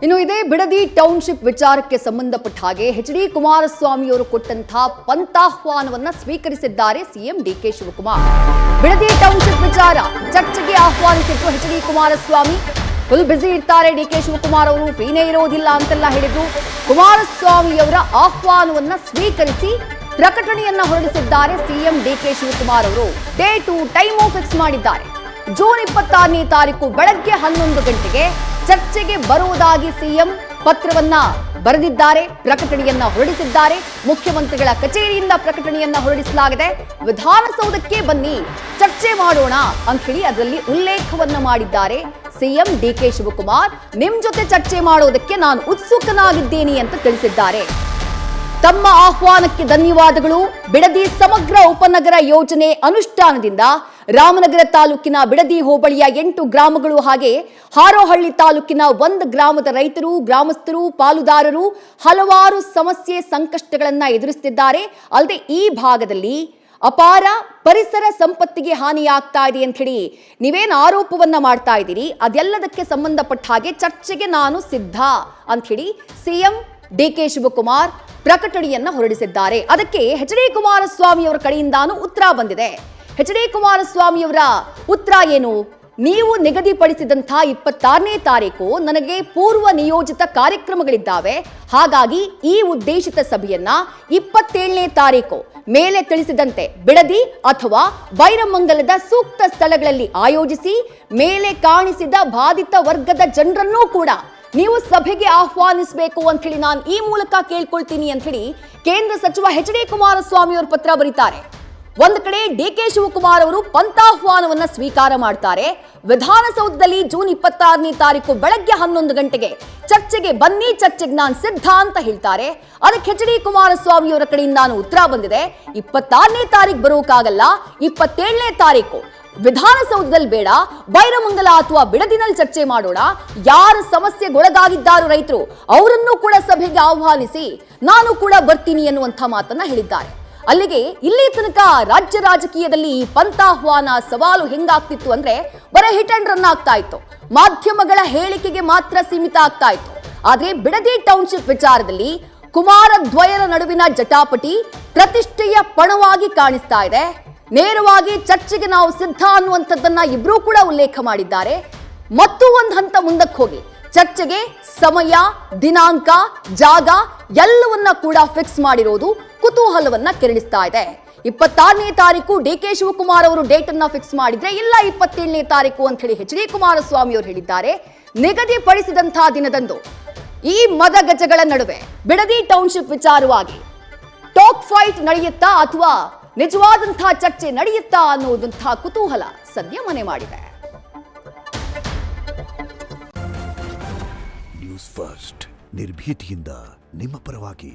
ಇನ್ನು ಇದೇ ಬಿಡದಿ ಟೌನ್ಶಿಪ್ ವಿಚಾರಕ್ಕೆ ಸಂಬಂಧಪಟ್ಟ ಹಾಗೆ ಎಚ್.ಡಿ. ಕುಮಾರಸ್ವಾಮಿ ಅವರು ಕೊಟ್ಟಂತಹ ಪಂಥಾಹ್ವಾನವನ್ನ ಸ್ವೀಕರಿಸಿದ್ದಾರೆ ಸಿಎಂ ಡಿ.ಕೆ. ಶಿವಕುಮಾರ್. ಬಿಡದಿ ಟೌನ್ಶಿಪ್ ವಿಚಾರ ಚರ್ಚೆಗೆ ಆಹ್ವಾನಿಸಿದ್ರು ಎಚ್.ಡಿ. ಕುಮಾರಸ್ವಾಮಿ. ಫುಲ್ ಬಿಸಿ ಇರ್ತಾರೆ ಡಿ.ಕೆ. ಶಿವಕುಮಾರ್ ಅವರು, ಫ್ರೀನೇ ಇರೋದಿಲ್ಲ ಅಂತೆಲ್ಲ ಹೇಳಿದ್ರು. ಕುಮಾರಸ್ವಾಮಿ ಅವರ ಆಹ್ವಾನವನ್ನ ಸ್ವೀಕರಿಸಿ ಪ್ರಕಟಣೆಯನ್ನ ಹೊರಡಿಸಿದ್ದಾರೆ ಸಿಎಂ ಡಿ.ಕೆ. ಶಿವಕುಮಾರ್ ಅವರು. ಡೇಟು ಟೈಮು ಫಿಕ್ಸ್ ಮಾಡಿದ್ದಾರೆ. ಜೂನ್ 26ನೇ ತಾರೀಕು ಬೆಳಗ್ಗೆ 11 ಗಂಟೆಗೆ ಚರ್ಚೆಗೆ ಬರುವುದಾಗಿ ಸಿಎಂ ಪತ್ರವನ್ನ ಬರೆದಿದ್ದಾರೆ, ಪ್ರಕಟಣೆಯನ್ನ ಹೊರಡಿಸಿದ್ದಾರೆ. ಮುಖ್ಯಮಂತ್ರಿಗಳ ಕಚೇರಿಯಿಂದ ಪ್ರಕಟಣೆಯನ್ನ ಹೊರಡಿಸಲಾಗಿದೆ. ವಿಧಾನಸೌಧಕ್ಕೆ ಬನ್ನಿ ಚರ್ಚೆ ಮಾಡೋಣ ಅಂತ ಹೇಳಿ ಅದರಲ್ಲಿ ಉಲ್ಲೇಖವನ್ನ ಮಾಡಿದ್ದಾರೆ ಸಿಎಂ ಡಿ.ಕೆ. ಶಿವಕುಮಾರ್. ನಿಮ್ ಜೊತೆ ಚರ್ಚೆ ಮಾಡೋದಕ್ಕೆ ನಾನು ಉತ್ಸುಕನಾಗಿದ್ದೇನೆ ಅಂತ ತಿಳಿಸಿದ್ದಾರೆ. ತಮ್ಮ ಆಹ್ವಾನಕ್ಕೆ ಧನ್ಯವಾದಗಳು. ಬಿಡದಿ ಸಮಗ್ರ ಉಪನಗರ ಯೋಜನೆ ಅನುಷ್ಠಾನದಿಂದ ರಾಮನಗರ ತಾಲೂಕಿನ ಬಿಡದಿ ಹೋಬಳಿಯ 8 ಗ್ರಾಮಗಳು ಹಾಗೆ ಹಾರೋಹಳ್ಳಿ ತಾಲೂಕಿನ 1 ಗ್ರಾಮದ ರೈತರು, ಗ್ರಾಮಸ್ಥರು, ಪಾಲುದಾರರು ಹಲವಾರು ಸಮಸ್ಯೆ ಸಂಕಷ್ಟಗಳನ್ನ ಎದುರಿಸುತ್ತಿದ್ದಾರೆ. ಅಲ್ಲದೆ ಈ ಭಾಗದಲ್ಲಿ ಅಪಾರ ಪರಿಸರ ಸಂಪತ್ತಿಗೆ ಹಾನಿಯಾಗ್ತಾ ಇದೆ ಅಂತ ಹೇಳಿ ನೀವೇನು ಆರೋಪವನ್ನ ಮಾಡ್ತಾ ಇದ್ದೀರಿ, ಅದೆಲ್ಲದಕ್ಕೆ ಸಂಬಂಧಪಟ್ಟ ಹಾಗೆ ಚರ್ಚೆಗೆ ನಾನು ಸಿದ್ಧ ಅಂತ ಹೇಳಿ ಸಿಎಂ ಡಿ.ಕೆ. ಶಿವಕುಮಾರ್ ಪ್ರಕಟಣೆಯನ್ನ ಹೊರಡಿಸಿದ್ದಾರೆ. ಅದಕ್ಕೆ ಎಚ್.ಡಿ. ಕುಮಾರಸ್ವಾಮಿ ಅವರ ಕಡೆಯಿಂದಾನು ಉತ್ತರ ಬಂದಿದೆ. ಎಚ್.ಡಿ. ಕುಮಾರಸ್ವಾಮಿ ಅವರ ಉತ್ತರ ಏನು? ನೀವು ನಿಗದಿಪಡಿಸಿದಂತಹ 26ನೇ ತಾರೀಕು ನನಗೆ ಪೂರ್ವ ನಿಯೋಜಿತ ಕಾರ್ಯಕ್ರಮಗಳಿದ್ದಾವೆ. ಹಾಗಾಗಿ ಈ ಉದ್ದೇಶಿತ ಸಭೆಯನ್ನ 27ನೇ ತಾರೀಕು ಮೇಲೆ ತಿಳಿಸಿದಂತೆ ಬಿಡದಿ ಅಥವಾ ಬೈರಮಂಗಲದ ಸೂಕ್ತ ಸ್ಥಳಗಳಲ್ಲಿ ಆಯೋಜಿಸಿ ಮೇಲೆ ಕಾಣಿಸಿದ ಬಾಧಿತ ವರ್ಗದ ಜನರನ್ನೂ ಕೂಡ ನೀವು ಸಭೆಗೆ ಆಹ್ವಾನಿಸಬೇಕು ಅಂತ ಹೇಳಿ ನಾನು ಈ ಮೂಲಕ ಕೇಳ್ಕೊಳ್ತೀನಿ ಅಂತ ಹೇಳಿ ಕೇಂದ್ರ ಸಚಿವ ಎಚ್.ಡಿ. ಕುಮಾರಸ್ವಾಮಿ ಅವರು ಪತ್ರ ಬರೀತಾರೆ. ಒಂದು ಕಡೆ ಡಿ.ಕೆ. ಶಿವಕುಮಾರ್ ಅವರು ಪಂಥಾಹ್ವಾನವನ್ನ ಸ್ವೀಕಾರ ಮಾಡ್ತಾರೆ. ವಿಧಾನಸೌಧದಲ್ಲಿ ಜೂನ್ 26ನೇ ತಾರೀಕು ಬೆಳಗ್ಗೆ 11 ಗಂಟೆಗೆ ಚರ್ಚೆಗೆ ಬನ್ನಿ, ಚರ್ಚೆಗೆ ನಾನು ಸಿದ್ಧ ಅಂತ ಹೇಳ್ತಾರೆ. ಅದಕ್ಕೆ ಎಚ್.ಡಿ. ಕುಮಾರಸ್ವಾಮಿ ಅವರ ಕಡೆಯಿಂದ ಉತ್ತರ ಬಂದಿದೆ. 26ನೇ ತಾರೀಕು ಬರೋಕ್ಕಾಗಲ್ಲ, 27ನೇ ತಾರೀಕು ವಿಧಾನಸೌಧದಲ್ಲಿ ಬೇಡ, ಬೈರಮಂಗಲ ಅಥವಾ ಬಿಡದಿನಲ್ಲಿ ಚರ್ಚೆ ಮಾಡೋಣ. ಯಾರ ಸಮಸ್ಯೆಗೊಳಗಾಗಿದ್ದಾರೋ ರೈತರು ಅವರನ್ನು ಕೂಡ ಸಭೆಗೆ ಆಹ್ವಾನಿಸಿ ನಾನು ಕೂಡ ಬರ್ತೀನಿ ಎನ್ನುವಂಥ ಮಾತನ್ನ ಹೇಳಿದ್ದಾರೆ. ಅಲ್ಲಿಗೆ ಇಲ್ಲಿ ತನಕ ರಾಜ್ಯ ರಾಜಕೀಯದಲ್ಲಿ ಈ ಪಂಥಾಹ್ವಾನ ಸವಾಲು ಹೆಂಗಾಗ್ತಿತ್ತು ಅಂದ್ರೆ ಬರೀ ಹಿಟ್ ಅಂಡ್ ರನ್ ಆಗ್ತಾ ಇತ್ತು, ಮಾಧ್ಯಮಗಳ ಹೇಳಿಕೆಗೆ ಮಾತ್ರ ಸೀಮಿತ ಆಗ್ತಾ ಇತ್ತು. ಆದ್ರೆ ಬಿಡದಿ ಟೌನ್ಶಿಪ್ ವಿಚಾರದಲ್ಲಿ ಕುಮಾರದ್ವಯರ ನಡುವಿನ ಜಟಾಪಟಿ ಪ್ರತಿಷ್ಠೆಯ ಪಣವಾಗಿ ಕಾಣಿಸ್ತಾ ಇದೆ. ನೇರವಾಗಿ ಚರ್ಚೆಗೆ ನಾವು ಸಿದ್ಧ ಅನ್ನುವಂಥದ್ದನ್ನ ಇಬ್ರು ಕೂಡ ಉಲ್ಲೇಖ ಮಾಡಿದ್ದಾರೆ. ಮತ್ತು ಒಂದು ಹಂತ ಮುಂದಕ್ಕೆ ಹೋಗಿ ಚರ್ಚೆಗೆ ಸಮಯ, ದಿನಾಂಕ, ಜಾಗ ಎಲ್ಲವನ್ನ ಕೂಡ ಫಿಕ್ಸ್ ಮಾಡಿರೋದು ಕುತೂಹಲವನ್ನ ಕೆರಳಿಸ್ತಾ ಇದೆ. 26ನೇ ತಾರೀಕು ಡಿ.ಕೆ. ಶಿವಕುಮಾರ್ ಅವರು ಡೇಟ್ ಅನ್ನ ಫಿಕ್ಸ್ ಮಾಡಿದ್ರೆ ಇಲ್ಲ 27ನೇ ತಾರೀಕು ಅಂತ ಹೇಳಿ ಎಚ್.ಡಿ. ಕುಮಾರಸ್ವಾಮಿ ಅವರು ಹೇಳಿದ್ದಾರೆ. ನಿಗದಿಪಡಿಸಿದಂತಹ ದಿನದಂದು ಈ ಮದಗಜಗಳ ನಡುವೆ ಬಿಡದಿ ಟೌನ್ಶಿಪ್ ವಿಚಾರವಾಗಿ ಟಾಕ್ ಫೈಟ್ ನಡೆಯುತ್ತಾ ಅಥವಾ ನಿಜವಾದಂತಹ ಚರ್ಚೆ ನಡೆಯುತ್ತಾ ಅನ್ನೋದಂತಹ ಕುತೂಹಲ ಸದ್ಯ ಮನೆ ಮಾಡಿದೆ. ನ್ಯೂಸ್ ಫಸ್ಟ್ ನಿರ್ಭೀತಿಯಿಂದ ನಿಮ್ಮ ಪರವಾಗಿ.